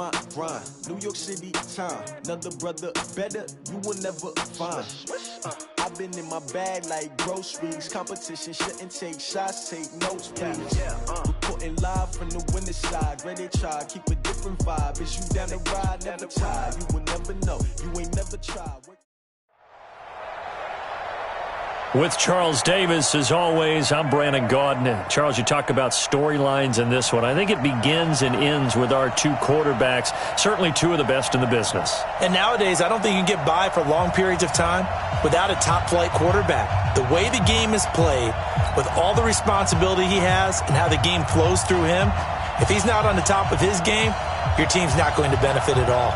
my grind. New York City time. Another brother better, you will never find. I've been in my bag like groceries. Competition shouldn't take shots, take notes, please. Reporting live from the winning side. Ready to try, keep a different vibe. Is you down the ride, never try. You will never know, you ain't never tried. With Charles Davis, as always, I'm Brandon Gaudin. Charles, you talk about storylines in this one. I think it begins and ends with our two quarterbacks, certainly two of the best in the business. And nowadays, I don't think you can get by for long periods of time without a top-flight quarterback. The way the game is played, with all the responsibility he has and how the game flows through him, if he's not on the top of his game, your team's not going to benefit at all.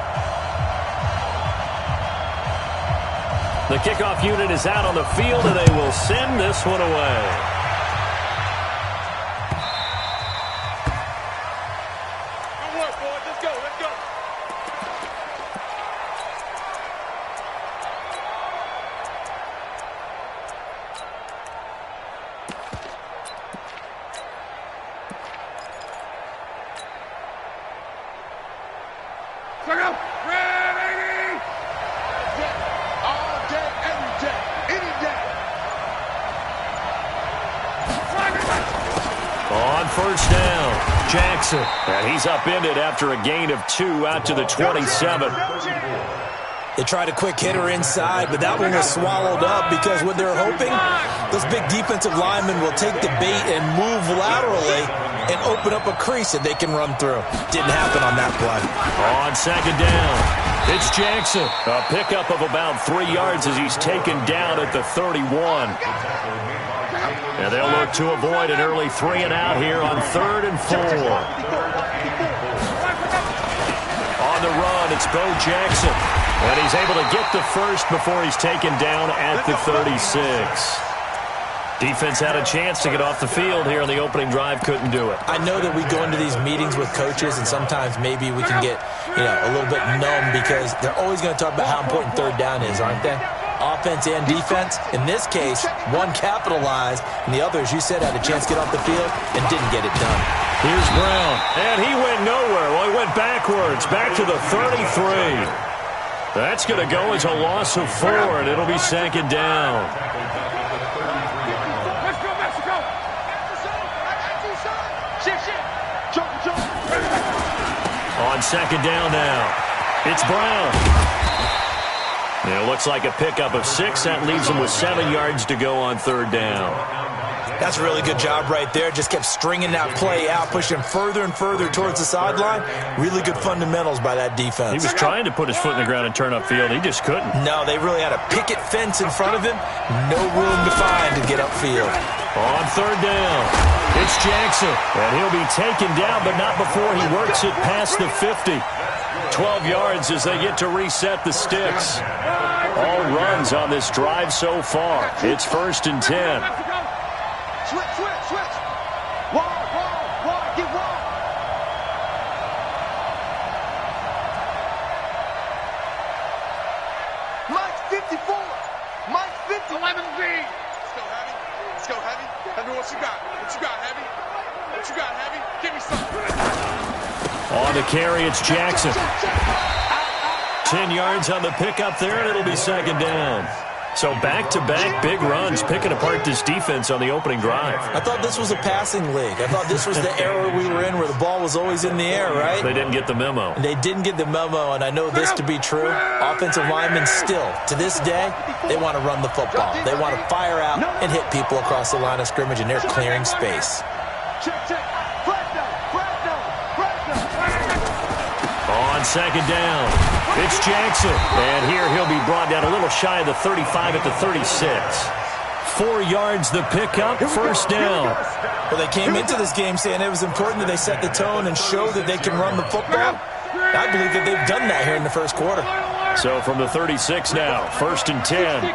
The kickoff unit is out on the field, and they will send this one away. Good work, boys. Let's go. Let's go. Check out. Ready. All day, every day, any day. On first down, Jackson. And he's upended after a gain of 2 out to the 27. They tried a quick hitter inside, but that one was swallowed up because what they're hoping, those big defensive linemen will take the bait and move laterally and open up a crease that they can run through. Didn't happen on that play. On second down, it's Jackson. A pickup of about 3 yards as he's taken down at the 31. And they'll look to avoid an early 3 and out here on 3rd and 4. On the run, it's Bo Jackson. And he's able to get the first before he's taken down at the 36. Defense had a chance to get off the field here on the opening drive, couldn't do it. I know that we go into these meetings with coaches, and sometimes maybe we can get, a little bit numb because they're always going to talk about how important third down is, aren't they? Offense and defense. In this case, one capitalized, and the other, as you said, had a chance to get off the field and didn't get it done. Here's Brown, and he went nowhere. Well, he went backwards, back to the 33. That's going to go as a loss of 4, and it'll be second down. Let's go, Mexico. On second down now, it's Brown. And it looks like a pickup of 6. That leaves him with 7 yards to go on third down. That's a really good job right there. Just kept stringing that play out, pushing further and further towards the sideline. Really good fundamentals by that defense. He was trying to put his foot in the ground and turn upfield. He just couldn't. No, they really had a picket fence in front of him. No room to find to get upfield. On third down, it's Jackson. And he'll be taken down, but not before he works it past the 50. 12 yards as they get to reset the sticks. All runs on this drive so far. It's 1st and 10. Switch. Wall, get wall. Mike 54. Mike 50. 11B. Let's go, Heavy. Heavy, what you got? Heavy? What you got, Heavy? Give me something. On the carry, it's Jackson. 10 yards on the pickup there, and it'll be second down. So back-to-back big runs, picking apart this defense on the opening drive. I thought this was a passing league. I thought this was the era we were in where the ball was always in the air, right? They didn't get the memo. They didn't get the memo, and I know this to be true. Offensive linemen still, to this day, they want to run the football. They want to fire out and hit people across the line of scrimmage, and they're clearing space. On second down, it's Jackson. And here he'll be brought down a little shy of the 35 at the 36. 4 yards the pickup, first down. Well, they came into this game saying it was important that they set the tone and show that they can run the football. I believe that they've done that here in the first quarter. So from the 36 now, 1st and 10.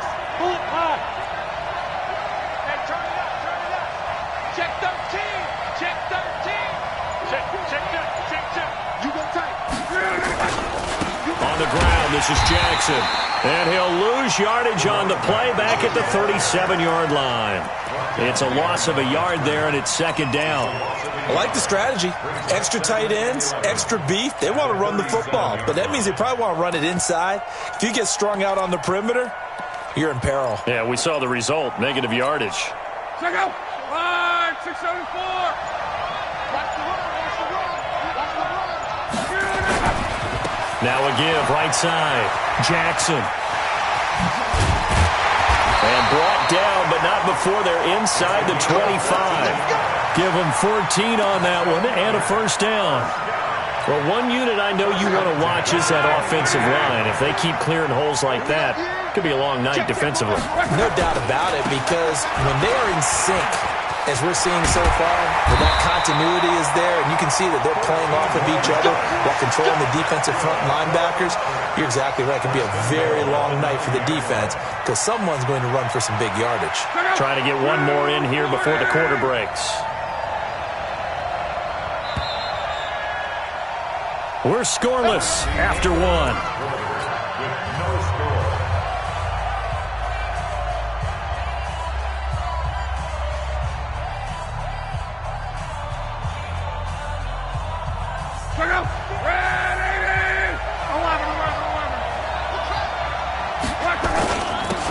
On on the ground. This is Jackson. And he'll lose yardage on the play back at the 37-yard line. It's a loss of a yard there, and it's second down. I like the strategy. Extra tight ends, extra beef. They want to run the football, but that means they probably want to run it inside. If you get strung out on the perimeter, you're in peril. Yeah, we saw the result, negative yardage. Check out. 674. Now a give, right side. Jackson. And brought down, but not before they're inside the 25. Give them 14 on that one and a first down. Well, one unit I know you want to watch is that offensive line. If they keep clearing holes like that, it could be a long night defensively. No doubt about it, because when they are in sync, as we're seeing so far, where that continuity is there, and you can see that they're playing off of each other while controlling the defensive front linebackers, you're exactly right. It could be a very long night for the defense because someone's going to run for some big yardage. Trying to get one more in here before the quarter breaks. We're scoreless after one.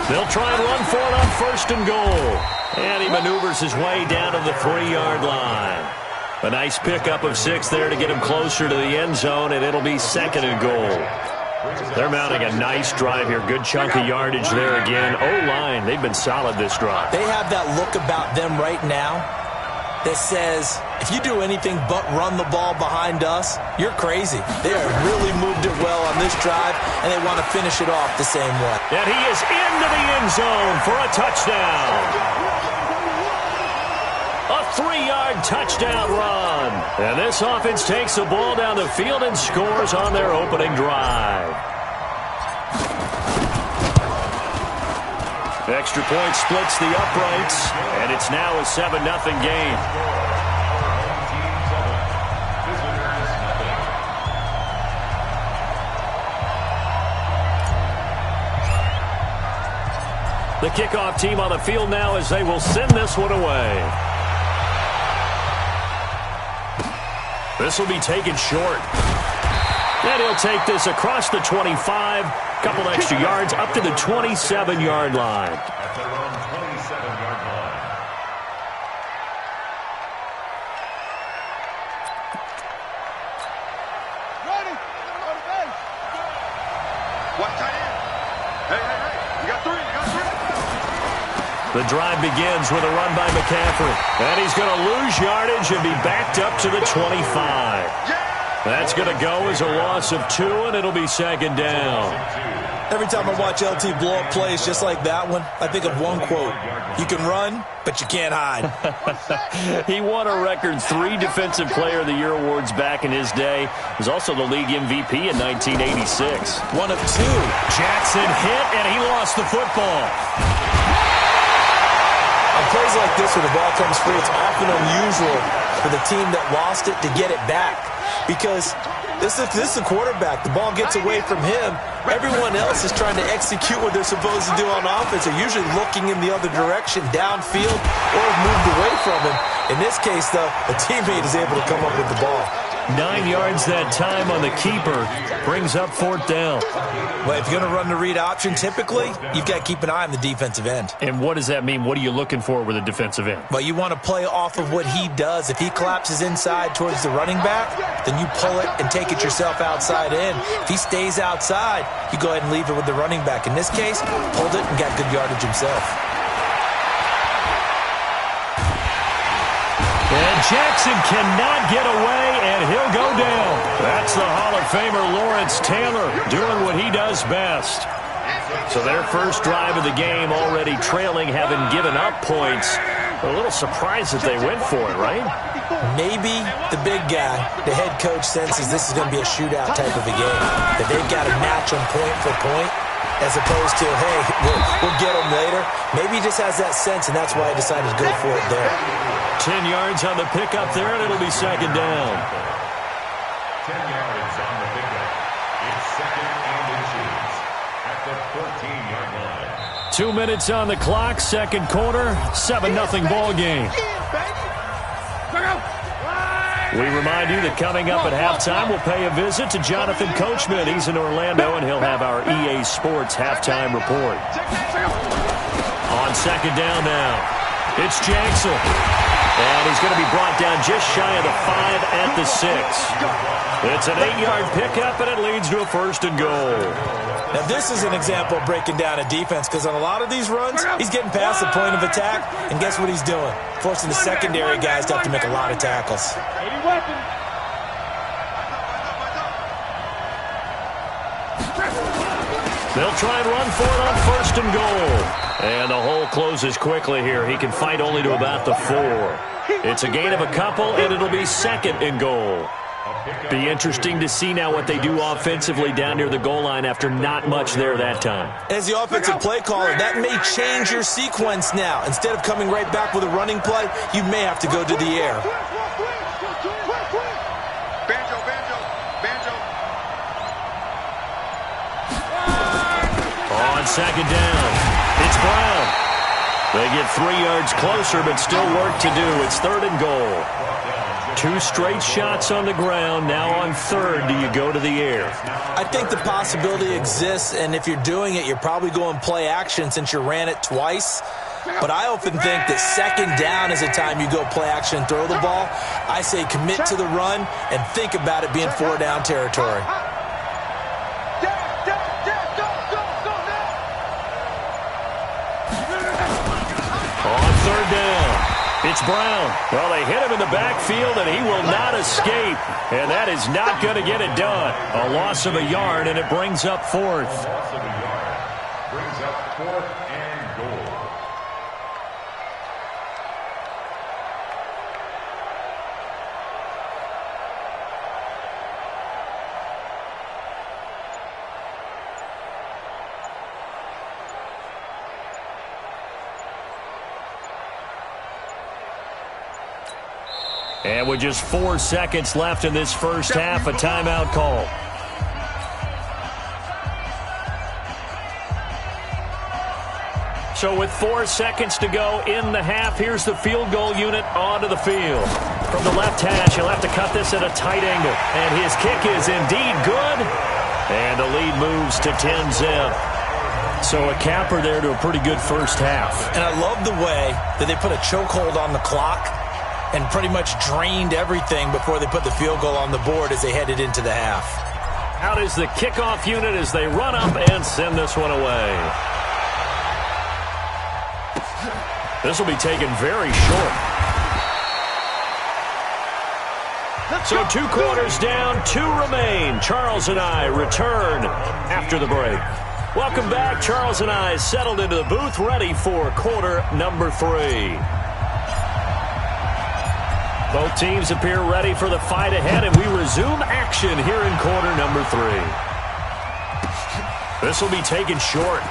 They'll try and run for it on first and goal. And he maneuvers his way down to the 3-yard line. A nice pickup of 6 there to get him closer to the end zone, and it'll be second and goal. They're mounting a nice drive here. Good chunk of yardage there again. O-line, they've been solid this drive. They have that look about them right now that says, if you do anything but run the ball behind us, you're crazy. They have really moved it well on this drive, and they want to finish it off the same way. And he is into the end zone for a touchdown. A 3-yard touchdown run. And this offense takes the ball down the field and scores on their opening drive. Extra point splits the uprights, and it's now a 7-0 game. The kickoff team on the field now as they will send this one away. This will be taken short. And he'll take this across the 25. Couple extra yards up to the 27-yard line. At their own 27-yard line. Ready. On the base. What tight end? Hey. You got 3. The drive begins with a run by McCaffrey. And he's going to lose yardage and be backed up to the 25. That's going to go as a loss of 2, and it'll be second down. Every time I watch LT blow up plays just like that one, I think of one quote. You can run, but you can't hide. He won a record 3 Defensive Player of the Year awards back in his day. He was also the league MVP in 1986. One of 2. Jackson hit, and he lost the football. On plays like this where the ball comes free, it's often unusual for the team that lost it to get it back. Because this is the quarterback. The ball gets away from him. Everyone else is trying to execute what they're supposed to do on offense. They're usually looking in the other direction, downfield, or moved away from him. In this case, though, a teammate is able to come up with the ball. 9 yards that time on the keeper. Brings up 4th down. Well, if you're going to run the read option, typically, you've got to keep an eye on the defensive end. And what does that mean? What are you looking for with a defensive end? Well, you want to play off of what he does. If he collapses inside towards the running back, then you pull it and take it yourself outside in. If he stays outside, you go ahead and leave it with the running back. In this case, pulled it and got good yardage himself. And Jackson cannot get away, and he'll go down. That's the Hall of Famer Lawrence Taylor doing what he does best. So their first drive of the game already trailing, having given up points. A little surprised that they went for it, right? Maybe the big guy, the head coach, senses this is going to be a shootout type of a game. That they've got to match them point for point, as opposed to, hey, we'll get them later. Maybe he just has that sense, and that's why he decided to go for it there. 10 yards on the pickup there, and it'll be second down. 10 yards on the pickup. It's second and 2 minutes on the clock, second quarter, 7-0 ball game. We remind you that coming up at halftime, we'll pay a visit to Jonathan Coachman. He's in Orlando, and he'll have our EA Sports halftime report. On second down now, it's Jackson. And he's going to be brought down just shy of the 5 at the 6. It's an 8-yard pickup, and it leads to a 1st and goal. Now, this is an example of breaking down a defense, because on a lot of these runs, he's getting past the point of attack, and guess what he's doing? Forcing the secondary guys to have to make a lot of tackles. They'll try and run for it on 1st and goal. And the hole closes quickly here. He can fight only to about the 4. It's a gain of a couple, and it'll be 2nd and goal. Be interesting to see now what they do offensively down near the goal line after not much there that time. As the offensive play caller, that may change your sequence now. Instead of coming right back with a running play, you may have to go to the air. On second down, it's Brown. They get 3 yards closer, but still work to do. It's 3rd and goal. 2 straight shots on the ground. Now on 3rd, do you go to the air? I think the possibility exists, and if you're doing it, you're probably going play action since you ran it twice. But I often think that 2nd down is the time you go play action and throw the ball. I say commit to the run and think about it being 4-down territory. On 3rd down, it's Brown. Well, they hit him in the backfield, and he will not escape. And that is not going to get it done. A loss of a yard, and it brings up 4th. Loss of a yard. Brings up 4th and goal. And with just 4 seconds left in this first half, a timeout call. So with 4 seconds to go in the half, here's the field goal unit onto the field. From the left hash, he'll have to cut this at a tight angle. And his kick is indeed good. And the lead moves to 10-zip. So a capper there to a pretty good first half. And I love the way that they put a chokehold on the clock and pretty much drained everything before they put the field goal on the board as they headed into the half. Out is the kickoff unit as they run up and send this one away. This will be taken very short. So 2 quarters down, 2 remain. Charles and I return after the break. Welcome back. Charles and I settled into the booth, ready for quarter number 3. Both teams appear ready for the fight ahead, and we resume action here in quarter number 3. This will be taken short.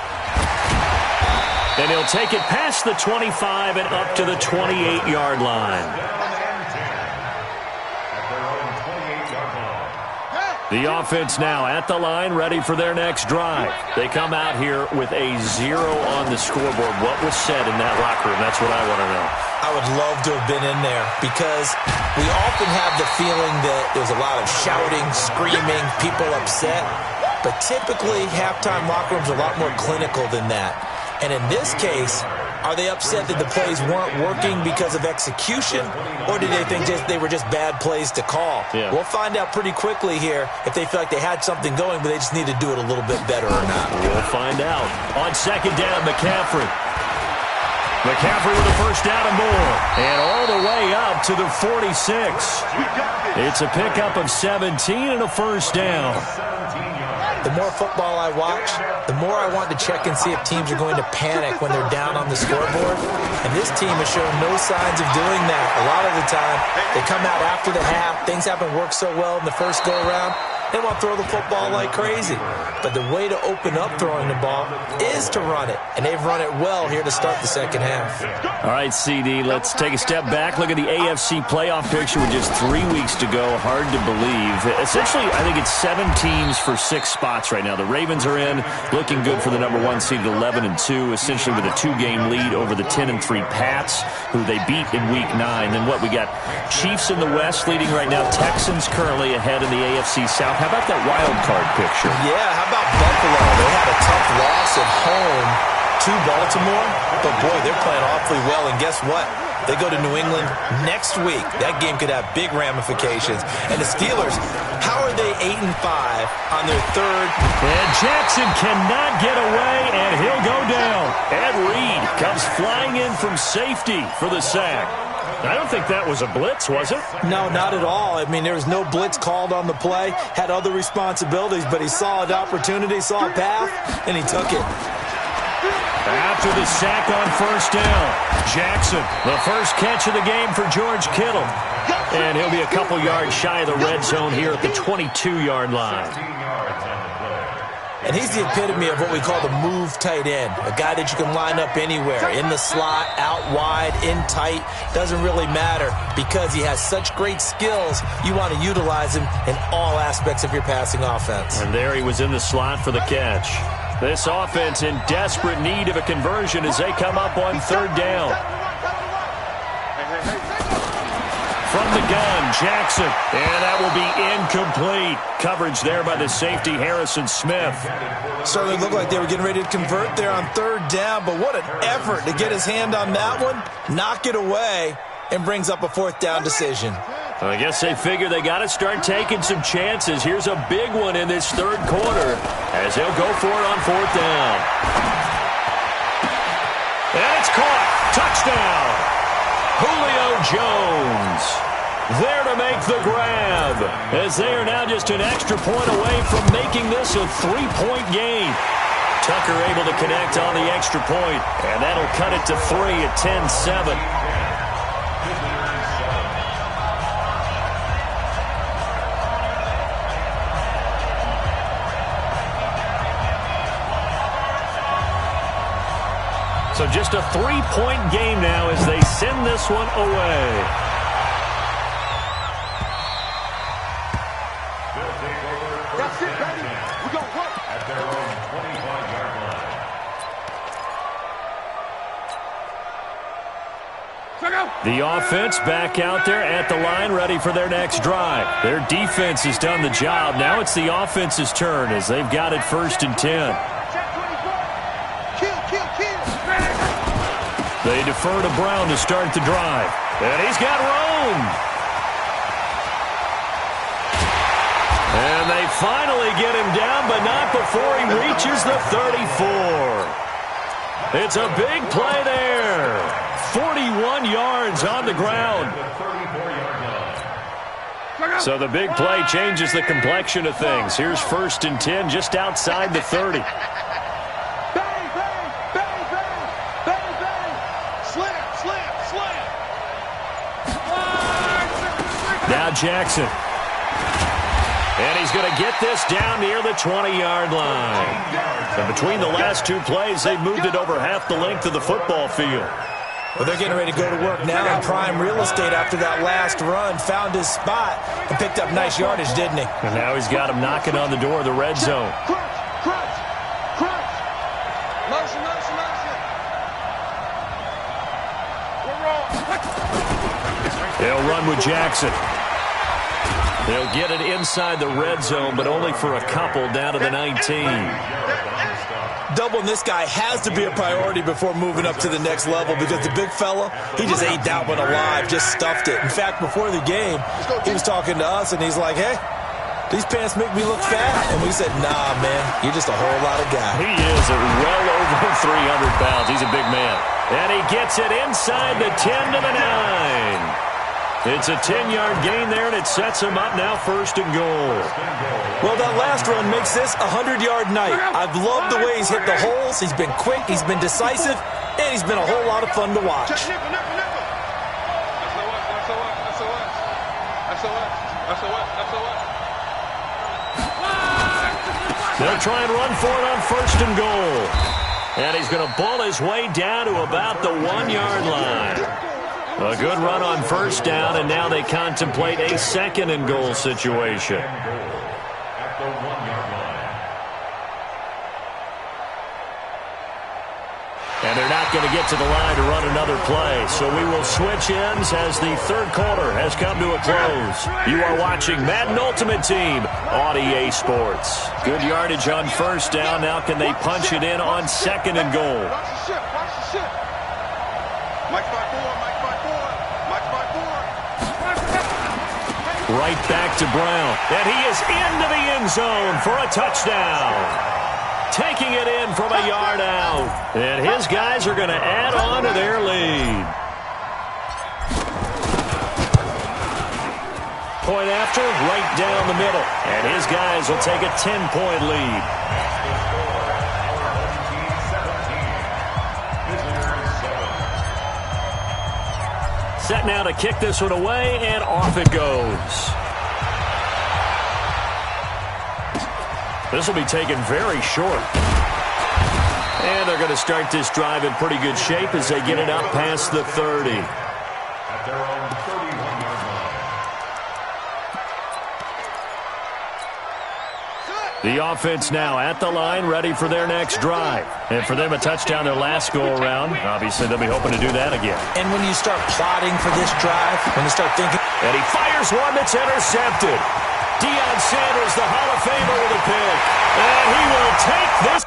And he'll take it past the 25 and up to the 28-yard line. The offense now at the line, ready for their next drive. They come out here with a 0 on the scoreboard. What was said in that locker room? That's what I want to know. I would love to have been in there because we often have the feeling that there's a lot of shouting, screaming, people upset. But typically, halftime locker rooms are a lot more clinical than that. And in this case, are they upset that the plays weren't working because of execution, or did they think they were just bad plays to call? Yeah. We'll find out pretty quickly here if they feel like they had something going, but they just need to do it a little bit better or not. We'll find out. On second down, McCaffrey. McCaffrey with a first down and more. And all the way up to the 46. It's a pickup of 17 and a first down. The more football I watch, the more I want to check and see if teams are going to panic when they're down on the scoreboard. And this team has shown no signs of doing that. A lot of the time, they come out after the half. Things haven't worked so well in the first go-around. They want to throw the football like crazy. But the way to open up throwing the ball is to run it. And they've run it well here to start the second half. All right, CD, let's take a step back. Look at the AFC playoff picture with just 3 weeks to go. Hard to believe. Essentially, I think it's 7 teams for 6 spots right now. The Ravens are in, looking good for the number 1 seed at 11-2, essentially with a 2-game lead over the 10-3 Pats, who they beat in Week 9. Then what, we got Chiefs in the West leading right now. Texans currently ahead in the AFC South. How about that wild card picture? Yeah, how about Buffalo? They had a tough loss at home to Baltimore, but boy, they're playing awfully well. And guess what? They go to New England next week. That game could have big ramifications. And the Steelers, how are they 8-5 on their third? And Jackson cannot get away, and he'll go down. Ed Reed comes flying in from safety for the sack. I don't think that was a blitz, was it? No, not at all. I mean, there was no blitz called on the play. Had other responsibilities, but he saw an opportunity, saw a path, and he took it. After the sack on first down, Jackson, the first catch of the game for George Kittle. And he'll be a couple yards shy of the red zone here at the 22-yard line. And he's the epitome of what we call the move tight end, a guy that you can line up anywhere, in the slot, out wide, in tight, doesn't really matter because he has such great skills. You want to utilize him in all aspects of your passing offense. And there he was in the slot for the catch. This offense in desperate need of a conversion as they come up on third down. From the gun, Jackson, and that will be incomplete. Coverage there by the safety, Harrison Smith. Certainly looked like they were getting ready to convert there on third down, but what an effort to get his hand on that one, knock it away, and brings up a fourth down decision. I guess they figure they got to start taking some chances. Here's a big one in this third quarter as they'll go for it on fourth down. And it's caught. Touchdown. Julio Jones there to make the grab as they are now just an extra point away from making this a 3-point game. Tucker able to connect on the extra point, and that'll cut it to 3 at 10-7. So just a 3-point game now as they send this one away. That's it, baby. We're going to work. At their own 25-yard line. The offense back out there at the line, ready for their next drive. Their defense has done the job. Now it's the offense's turn as they've got it 1st and 10. They defer to Brown to start the drive. And he's got room. And they finally get him down, but not before he reaches the 34. It's a big play there. 41 yards on the ground. So the big play changes the complexion of things. Here's 1st and 10 just outside the 30. Now Jackson. And he's going to get this down near the 20-yard line. And between the last 2 plays, they've moved it over half the length of the football field. Well, they're getting ready to go to work now in prime real estate after that last run. Found his spot and picked up nice yardage, didn't he? And now he's got him knocking on the door of the red zone. Motion. We're wrong. They'll run with Jackson. They'll get it inside the red zone, but only for a couple down to the 19. Doubling this guy has to be a priority before moving up to the next level because the big fella, he just ate that one alive, just stuffed it. In fact, before the game, he was talking to us, and he's like, hey, these pants make me look fat. And we said, nah, man, you're just a whole lot of guy. He is well over 300 pounds. He's a big man. And he gets it inside the 10 to the 9. It's a 10-yard gain there, and it sets him up now 1st and goal. Well, that last run makes this a 100-yard night. I've loved the way he's hit the holes. He's been quick, he's been decisive, and he's been a whole lot of fun to watch. They'll try and run for it on 1st and goal. And he's going to ball his way down to about the 1-yard line. A good run on 1st down, and now they contemplate a 2nd and goal situation. At the 1-yard line. And they're not going to get to the line to run another play. So we will switch ends as the 3rd quarter has come to a close. You are watching Madden Ultimate Team on EA Sports. Good yardage on 1st down. Now can they punch it in on 2nd and goal? Watch the ship. Watch the ship. Mike's by 4. Mike's by 4. Mike's by 4. Right back to Brown. And he is into the end zone for a touchdown. Taking it in from a yard out. And his guys are going to add on to their lead. Point after, right down the middle. And his guys will take a 10-point lead. Set now to kick this one away, and off it goes. This will be taken very short. And they're going to start this drive in pretty good shape as they get it up past the 30. At their own 31-yard line. The offense now at the line, ready for their next drive. And for them, a touchdown their last go-around. Obviously, they'll be hoping to do that again. And when you start plotting for this drive, when you start thinking... And he fires one that's intercepted. Deion Sanders, the Hall of Famer, with a pick. And he will take this...